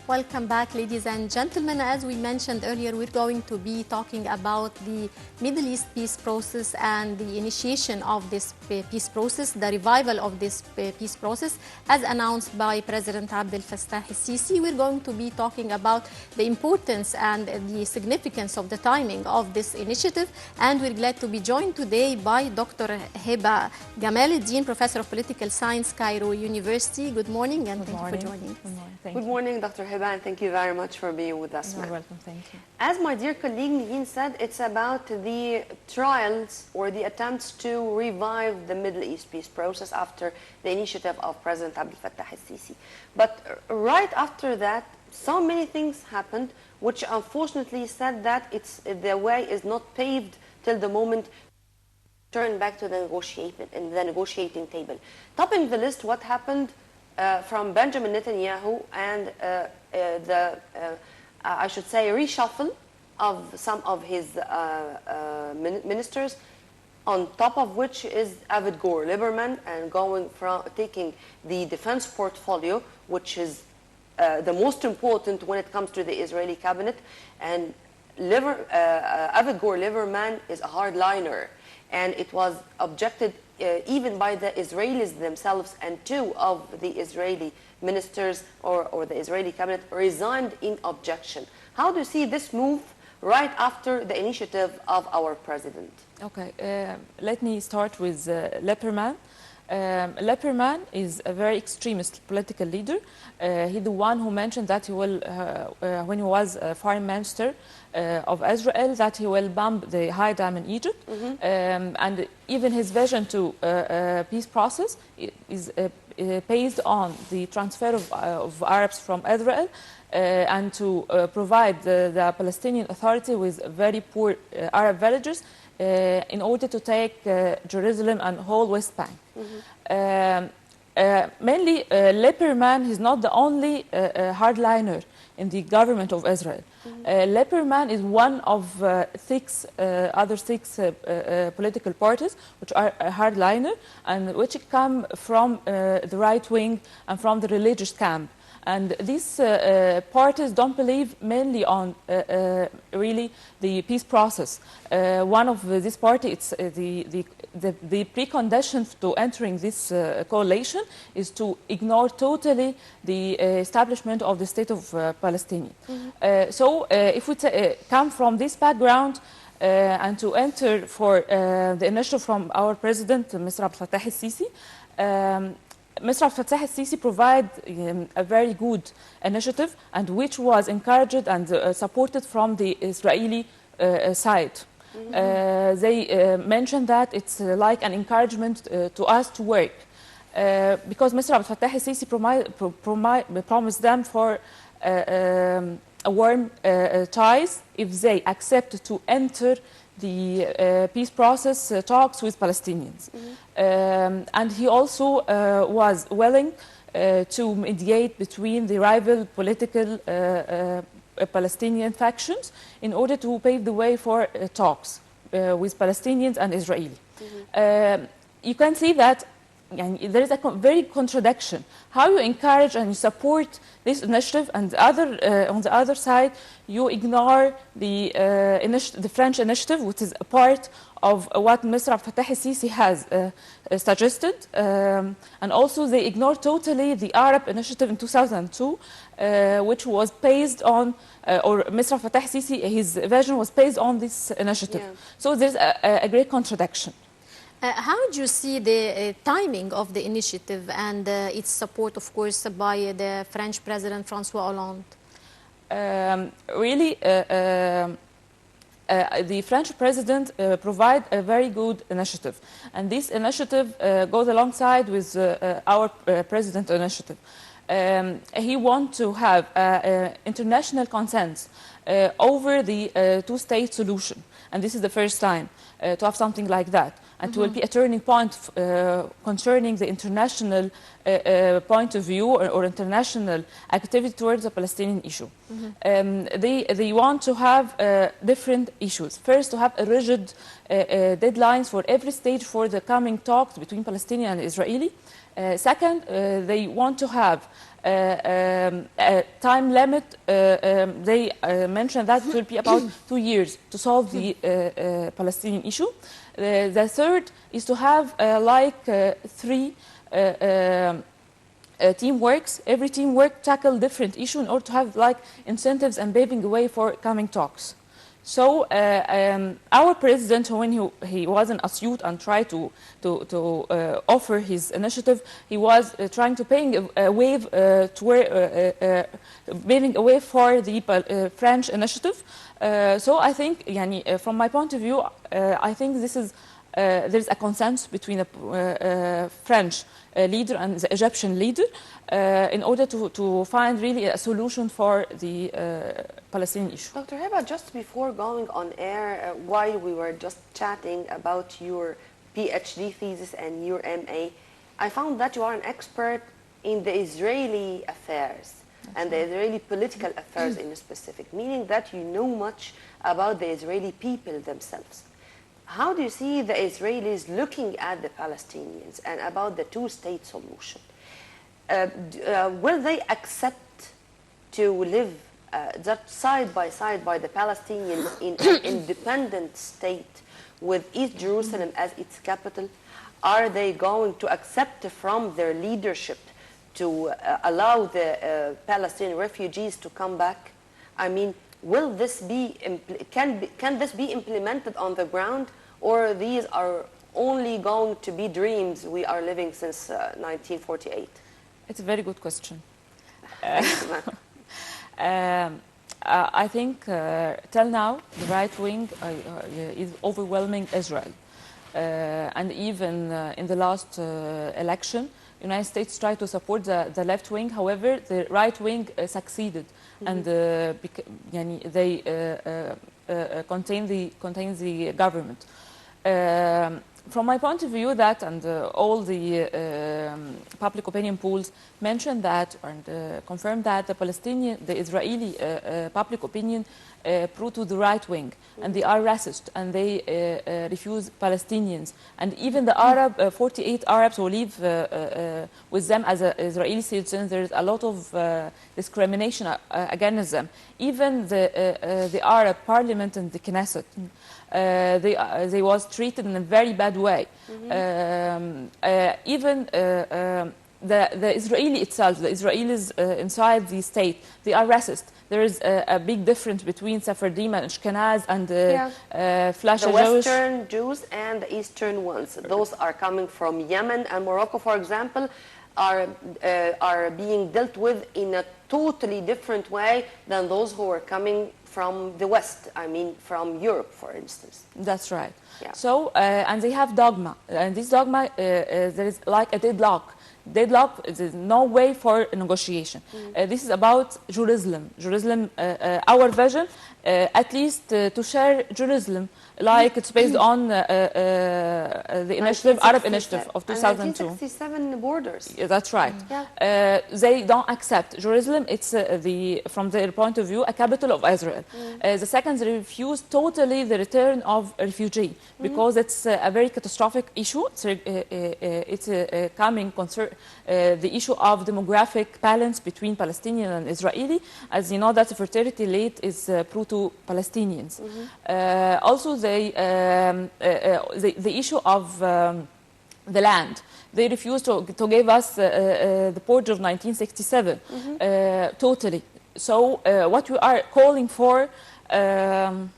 Welcome back, ladies and gentlemen. As we mentioned earlier, we're going to be talking about the Middle East peace process and the initiation of this peace process, the revival of this peace process, as announced by President Abdel Fattah el-Sisi. We're going to be talking about the importance and the significance of the timing of this initiative, and we're glad to be joined today by Dr. Heba Gamal, Dean, Professor of Political Science, Cairo University. Good morning, and thank you for joining us. Good morning. Good morning, Dr. Heba, and thank you very much for being with us. You're welcome, thank you. As my dear colleague Niveen said, it's about the trials or the attempts to revive the Middle East peace process after the initiative of President Abdel Fattah el-Sisi. But right after that, so many things happened, which unfortunately said that the way is not paved till the moment turn back to the negotiating table. Topping the list, what happened from Benjamin Netanyahu and I should say, reshuffle of some of his ministers, on top of which is Avigdor Lieberman, and taking the defense portfolio, which is the most important when it comes to the Israeli cabinet. And Avigdor Lieberman is a hardliner, and it was objected even by the Israelis themselves, and two of the Israeli ministers or the Israeli cabinet resigned in objection. How do you see this move right after the initiative of our president? Okay, let me start with Lieberman. Lieberman is a very extremist political leader. He's the one who mentioned that he will, when he was foreign minister of Israel, that he will bomb the High Dam in Egypt. And even his vision to peace process is based on the transfer of Arabs from Israel and to provide the Palestinian Authority with very poor Arab villages in order to take Jerusalem and whole West Bank. Mainly, Lieberman is not the only hardliner in the government of Israel. Lieberman is one of other six political parties which are hardliner and which come from the right wing and from the religious camp. And these parties don't believe mainly on really the peace process. One of this party, it's the precondition to entering this coalition is to ignore totally the establishment of the state of Palestine. So if we come from this background and to enter for the initiative from our president, Mr. Abdel Fattah el-Sisi, Mr. Abdel Fattah el-Sisi provide a very good initiative, and which was encouraged and supported from the Israeli side. They mentioned that it's like an encouragement to us to work, because Mr. Abdel Fattah el-Sisi promised them for a warm ties if they accept to enter the peace process talks with Palestinians. And he also was willing to mediate between the rival political Palestinian factions in order to pave the way for talks with Palestinians and Israeli. You can see that there is a very contradiction. How you encourage and you support this initiative, and on the other side, you ignore the French initiative, which is a part of what Mr. Abdel Fattah el-Sisi has suggested. And also they ignore totally the Arab initiative in 2002, which was based on, or Mr. Abdel Fattah el-Sisi, his vision was based on this initiative. Yeah. So there's a great contradiction. How do you see the timing of the initiative and its support, of course, by the French President François Hollande? Really, the French President provide a very good initiative. And this initiative goes alongside with our President initiative. He wants to have international consent over the two-state solution. And this is the first time to have something like that. and it will be a turning point concerning the international point of view or international activity towards the Palestinian issue. They want to have different issues. First, to have a rigid deadlines for every stage for the coming talks between Palestinian and Israeli. Second, they want to have a time limit. They mentioned that it will be about 2 years to solve the Palestinian issue. The third is to have three teamworks. Every teamwork tackle different issue in order to have incentives and paving the way for coming talks. So our president, when he was in Asyut and tried to offer his initiative, he was trying to paving a way for the French initiative. So I think, from my point of view, I think this is there's a consensus between the French leader and the Egyptian leader in order to find really a solution for the Palestinian issue. Dr. Heba, just before going on air, while we were just chatting about your PhD thesis and your MA, I found that you are an expert in the Israeli affairs and the Israeli political affairs in specific, meaning that you know much about the Israeli people themselves. How do you see the Israelis looking at the Palestinians and about the two-state solution? Will they accept to live that side by the Palestinians in an independent state with East Jerusalem as its capital? Are they going to accept from their leadership to allow the Palestinian refugees to come back? I mean, will this be can this be implemented on the ground, or these are only going to be dreams we are living since 1948? It's a very good question. I think till now the right wing is overwhelming Israel, and even in the last election, United States tried to support the left wing. However, the right wing succeeded, and they contain the government. From my point of view, that and all the public opinion polls mentioned that and confirmed that the Israeli public opinion proved to the right wing, and they are racist and they refuse Palestinians, and even the 48 Arabs who live with them as Israeli citizens, there is a lot of discrimination against them. Even the Arab parliament and the Knesset, they was treated in a very bad way. Even the Israeli itself, the Israelis inside the state, they are racist. There is a big difference between Sephardim and Ashkenaz and Flash the Western Jews and the Eastern ones. Those are coming from Yemen and Morocco, for example, are being dealt with in a totally different way than those who are coming from the West, I mean from Europe, for instance. That's right. Yeah. So, and they have dogma, and this dogma, there is like a deadlock. There's no way for negotiation. This is about Jerusalem. Our vision, at least to share Jerusalem, like it's based on the initiative, Arab initiative of 2002. 1967 borders. Yeah, that's right. Yeah. They don't accept Jerusalem. It's from their point of view, a capital of Israel. The second, they refuse totally the return of refugee because it's a very catastrophic issue. It's a coming concern. The issue of demographic balance between Palestinian and Israeli, as you know, that fertility rate is pro-Palestinians. Also, the issue of the land. They refused to give us the port of 1967 totally. So what we are calling for, I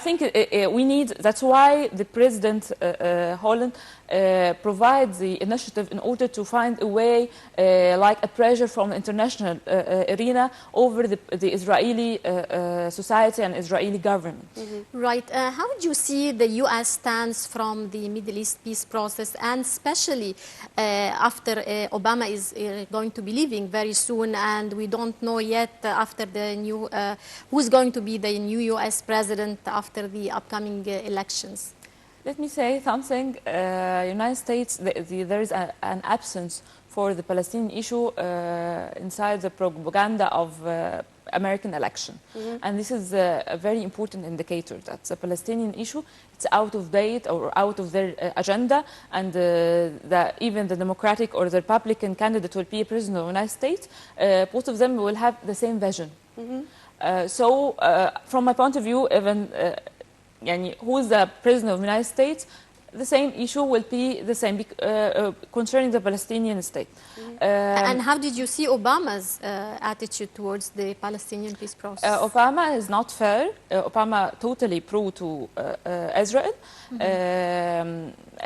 think we need, that's why the President Holland provides the initiative in order to find a way, like a pressure from the international arena over the Israeli society and Israeli government. Right. How would you see the U.S. stance from the Middle East peace process, and especially after Obama is going to be leaving very soon, and we don't know yet after the new, who's going to be the new U.S. president after the upcoming elections? Let me say something. United States, there is an absence for the Palestinian issue inside the propaganda of American election. And this is a very important indicator that the Palestinian issue, it's out of date or out of their agenda, and that even the Democratic or the Republican candidate will be a president of the United States, both of them will have the same vision. So from my point of view, even who is the president of the United States, the same issue will be the same concerning the Palestinian state. And how did you see Obama's attitude towards the Palestinian peace process? Obama is not fair. Obama totally pro to Israel.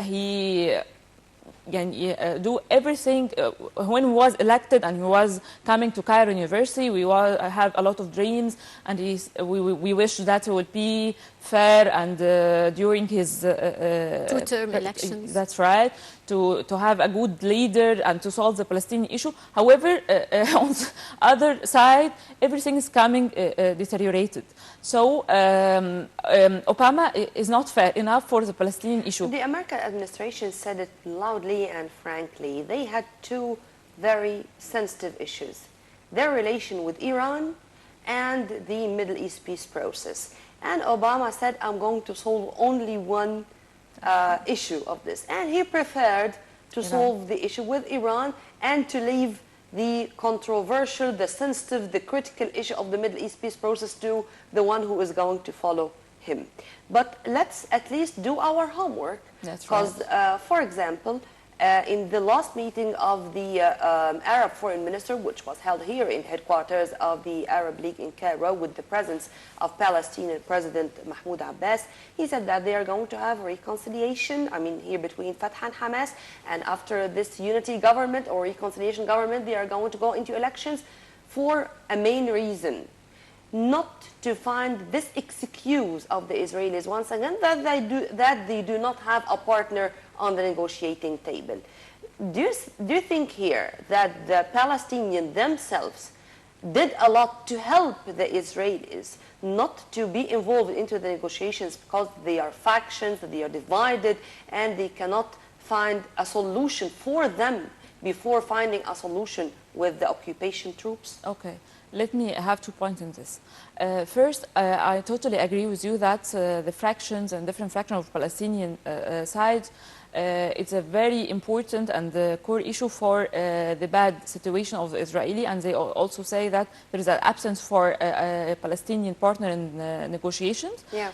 He do everything. When he was elected and he was coming to Cairo University, we have a lot of dreams, and we wish that it would be fair, and during his two-term elections. That's right, to have a good leader and to solve the Palestinian issue. However, on the other side, everything is coming deteriorated. So Obama is not fair enough for the Palestinian issue. The American administration said it loudly and frankly. They had two very sensitive issues: their relation with Iran and the Middle East peace process. And Obama said, I'm going to solve only one issue of this. And he preferred to solve the issue with Iran and to leave the controversial, the sensitive, the critical issue of the Middle East peace process to the one who is going to follow him. But let's at least do our homework. That's right. Because, for example, in the last meeting of the Arab foreign minister, which was held here in headquarters of the Arab League in Cairo with the presence of Palestinian President Mahmoud Abbas, he said that they are going to have reconciliation, here between Fatah and Hamas, and after this unity government or reconciliation government, they are going to go into elections for a main reason: not to find this excuse of the Israelis once again that they do not have a partner on the negotiating table. Do you think here that the Palestinians themselves did a lot to help the Israelis not to be involved into the negotiations because they are factions, they are divided, and they cannot find a solution for them before finding a solution with the occupation troops? Okay. Let me have 2 points in this. First, I totally agree with you that the fractions and different fractions of Palestinian side, it's a very important and core issue for the bad situation of the Israeli, and they also say that there is an absence for a Palestinian partner in negotiations. Yeah.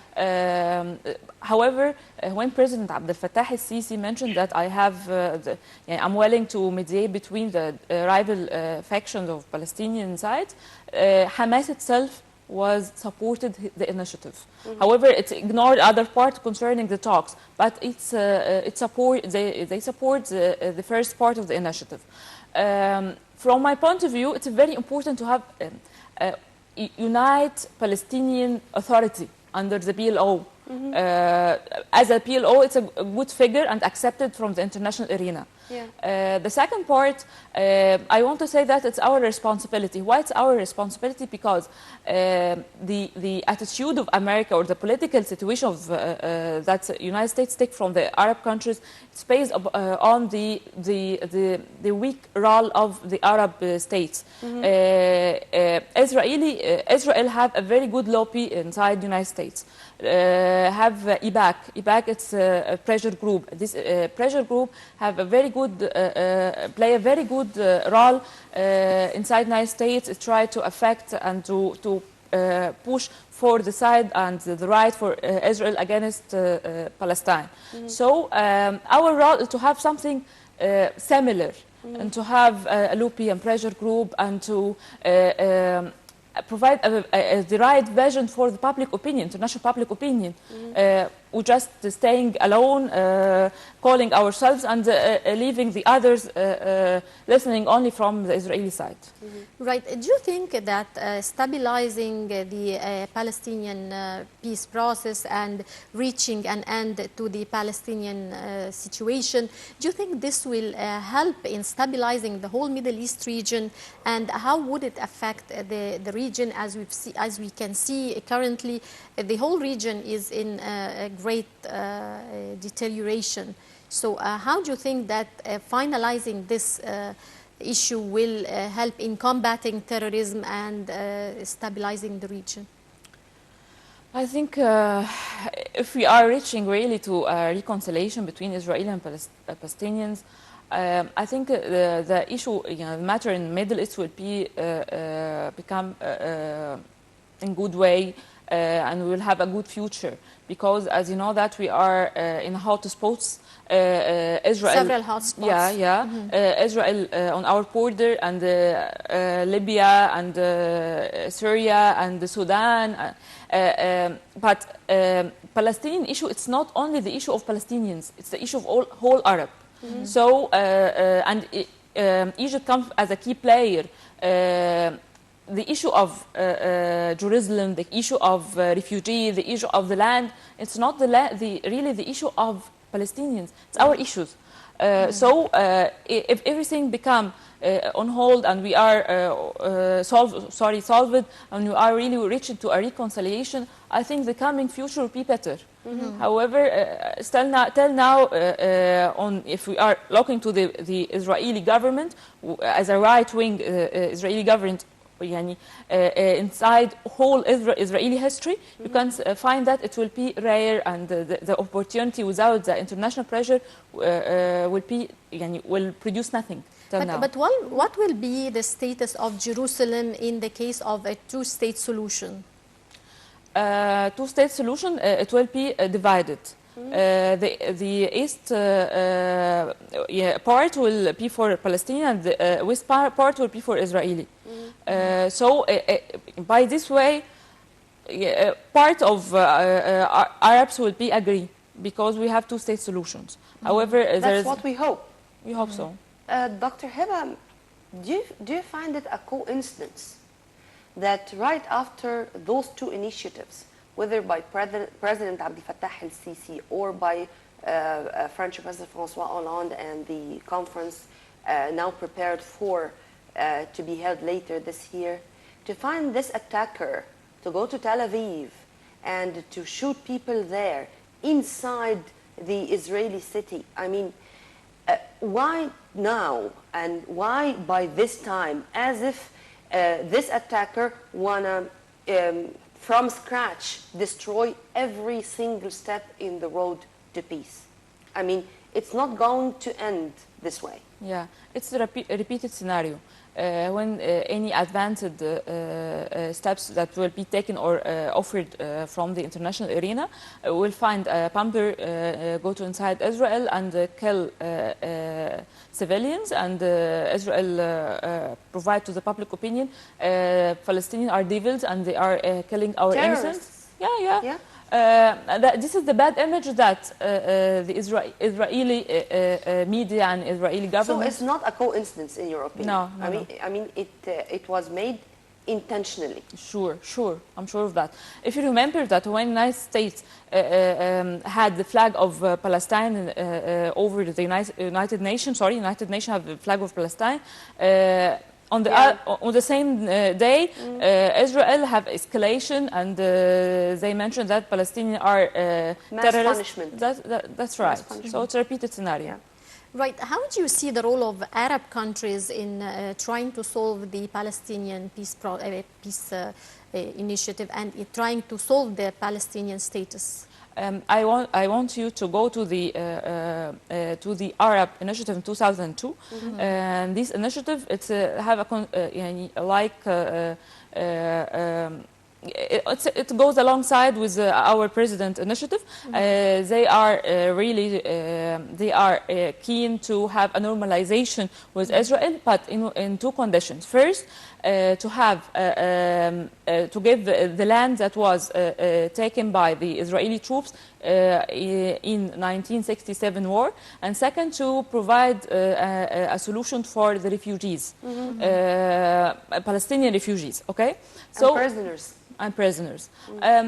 However, when President Abdel Fattah al-Sisi mentioned that I'm willing to mediate between the rival factions of Palestinian side, Hamas itself supported the initiative. However, it ignored other part concerning the talks, but they support the first part of the initiative. From my point of view, it's very important to have unite Palestinian Authority under the PLO. As a PLO, it's a good figure and accepted from the international arena. Yeah. The second part, I want to say that it's our responsibility. Why it's our responsibility? Because the attitude of America or the political situation of that the United States take from the Arab countries, it's based on the weak role of the Arab states. Israel have a very good lobby inside the United States. Have Heba. Heba, it's a pressure group. This pressure group have a very good play a very good role inside the United States. It try to affect and to push for the side and the right for Israel against Palestine. So our role is to have something similar and to have a lobby and pressure group and to provide the right vision for the public opinion, international public opinion. We're just staying alone, calling ourselves and leaving the others listening only from the Israeli side. Right. Do you think that stabilizing the Palestinian peace process and reaching an end to the Palestinian situation, do you think this will help in stabilizing the whole Middle East region, and how would it affect the region? As we can see currently, the whole region is in great deterioration. So how do you think that finalizing this issue will help in combating terrorism and stabilizing the region? I think if we are reaching really to a reconciliation between Israeli and Palestinians, I think the issue, the matter in the Middle East will be become in good way, and we will have a good future, because as you know that we are in hotspots. Israel, several hotspots. Israel on our border, and Libya, and Syria, and Sudan. But Palestinian issue, it's not only the issue of Palestinians, it's the issue of whole Arab. So, and Egypt comes as a key player. The issue of Jerusalem, the issue of refugee, the issue of the land, it's not really the issue of Palestinians. It's our issues. So if everything become on hold and we are solved, and we are really reaching to a reconciliation, I think the coming future will be better. However, till now, if we are looking to the Israeli government as a right-wing Israeli government, inside whole Israeli history, you can find that it will be rare, and the opportunity without the international pressure will produce nothing. But what will be the status of Jerusalem in the case of a two-state solution? Two-state solution, it will be divided. The east part will be for Palestinian, and the west part will be for Israeli. So by this way, part of Arabs will be agree, because we have two-state solutions. However, that's what we hope. We hope so. Dr. Heba, do you find it a coincidence that right after those two initiatives, whether by President Abdel Fattah el-Sisi or by French President François Hollande, and the conference now prepared for to be held later this year, to find this attacker to go to Tel Aviv and to shoot people there inside the Israeli city? I mean, why now, and why by this time, as if this attacker wanna from scratch destroy every single step in the road to peace? I mean, it's not going to end this way. Yeah, it's a repeated scenario. When any advanced steps that will be taken or offered from the international arena, we'll find a bomber go to inside Israel and kill civilians, and Israel provide to the public opinion Palestinians are devils and they are killing our innocents. Yeah. This is the bad image that the Israeli media and Israeli government. So it's not a coincidence, in your opinion? No. I mean, it was made intentionally. Sure. I'm sure of that. If you remember that when United States had the flag of Palestine over the United Nations, United Nations have the flag of Palestine. On the same day, Israel have escalation, and they mentioned that Palestinians are terrorists. Punishment. That's right. So it's a repeated scenario. Yeah. Right. How do you see the role of Arab countries in trying to solve the Palestinian peace initiative and trying to solve the Palestinian status? I want you to go to the Arab Initiative in 2002, and this initiative have it goes alongside with our president initiative. They are really keen to have a normalization with Israel, but in two conditions. First, to have to give the land that was taken by the Israeli troops in 1967 war, and second, to provide a solution for the refugees, Palestinian refugees. Okay, so prisoners.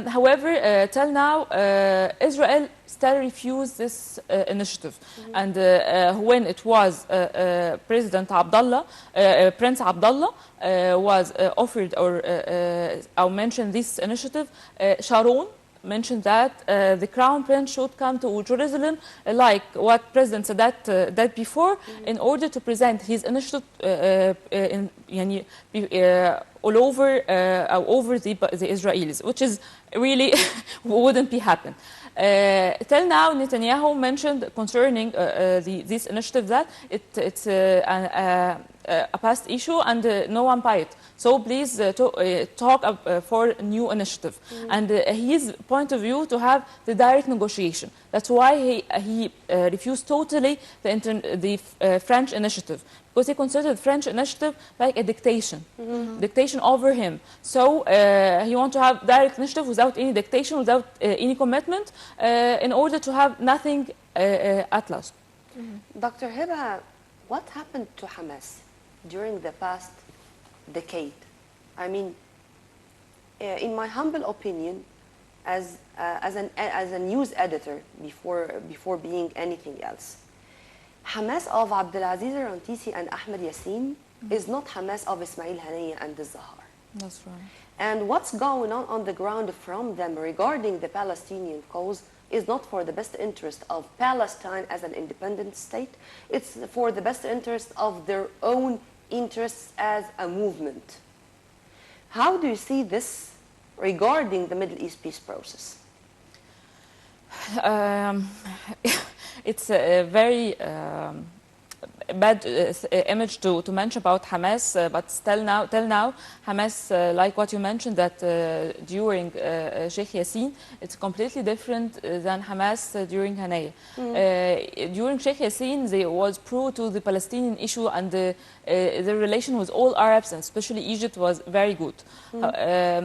However, till now, Israel still refused this initiative. And when it was President Abdullah, Prince Abdullah was offered or mentioned this initiative, Sharon mentioned that the crown prince should come to Jerusalem, like what President Sadat did before, in order to present his initiative all over the Israelis, which is really wouldn't be happen. Till now, Netanyahu mentioned concerning this initiative that it's a past issue and no one buy it. So please talk for new initiative. And his point of view to have the direct negotiation. That's why he refused totally the French initiative, because he considered French initiative like a dictation, dictation over him. So he wants to have direct initiative without any dictation, without any commitment, in order to have nothing at last. Dr. Heba, what happened to Hamas during the past decade? I mean, in my humble opinion, as a news editor before being anything else, Hamas of Abdelaziz Rantisi and Ahmed Yassin is not Hamas of Ismail Haniyeh and Zahar. That's right. And what's going on the ground from them regarding the Palestinian cause is not for the best interest of Palestine as an independent state. It's for the best interest of their own interests as a movement. How do you see this regarding the Middle East peace process? It's a very bad image to mention about Hamas, but till now, Hamas, like what you mentioned, that during Sheikh Yassin, it's completely different than Hamas during Haniyeh. During Sheikh Yassin, they was pro to the Palestinian issue, and the relation with all Arabs, and especially Egypt, was very good.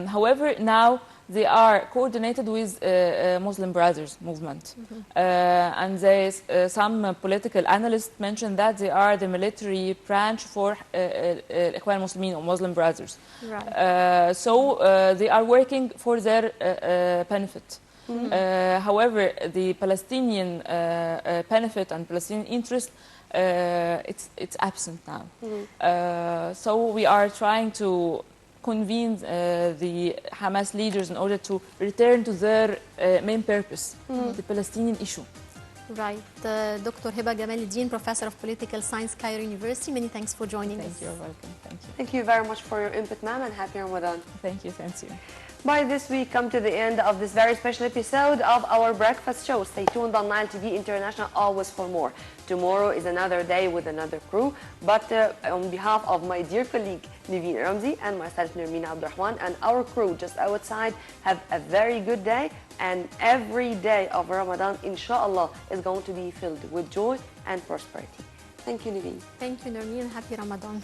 However, now they are coordinated with Muslim Brothers movement. And some political analysts mentioned that they are the military branch for Ikhwan Muslimin or Muslim Brothers. Right. So they are working for their benefit. However, the Palestinian benefit and Palestinian interest, it's absent now. So we are trying to convene the Hamas leaders in order to return to their main purpose, the Palestinian issue. Right. Dr. Heba Gamal, Professor of Political Science, Cairo University, many thanks for joining us. Thank you. You're welcome. Thank you. Thank you very much for your input, ma'am, and happy Ramadan. Thank you. Thank you. By this, we come to the end of this very special episode of our breakfast show. Stay tuned on Nile TV International, always for more. Tomorrow is another day with another crew. But on behalf of my dear colleague Niveen Ramzi and myself, Nermeen Abdurrahman, and our crew just outside, have a very good day. And every day of Ramadan, inshallah, is going to be filled with joy and prosperity. Thank you, Niveen. Thank you, Nermeen. Happy Ramadan.